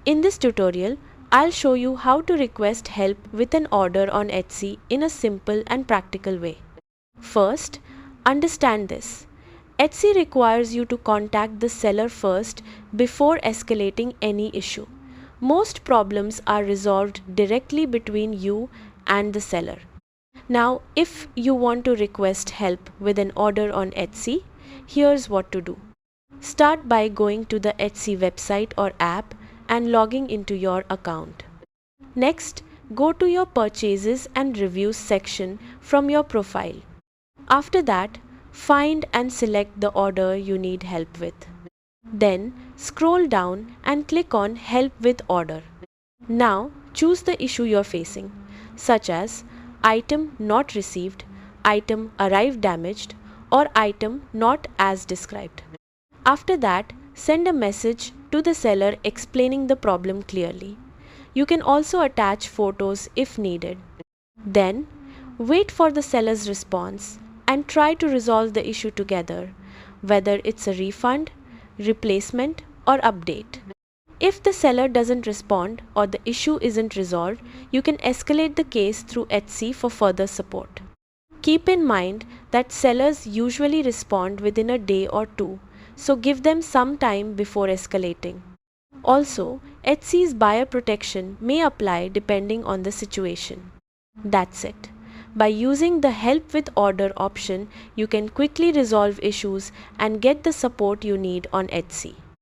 In this tutorial, I'll show you how to request help with an order on Etsy in a simple and practical way. First, understand this. Etsy requires you to contact the seller first before escalating any issue. Most problems are resolved directly between you and the seller. Now, if you want to request help with an order on Etsy, here's what to do. Start by going to the Etsy website or app and logging into your account. Next, go to your purchases and reviews section from your profile. After that, find and select the order you need help with. Then, scroll down and click on Help with Order. Now, choose the issue you're facing, such as item not received, item arrived damaged, or item not as described. After that, send a message to the seller explaining the problem clearly. You can also attach photos if needed. Then, wait for the seller's response and try to resolve the issue together, whether it's a refund, replacement, or update. If the seller doesn't respond or the issue isn't resolved, you can escalate the case through Etsy for further support. Keep in mind that sellers usually respond within a day or two, so give them some time before escalating. Also, Etsy's buyer protection may apply depending on the situation. That's it. By using the Help with Order option, you can quickly resolve issues and get the support you need on Etsy.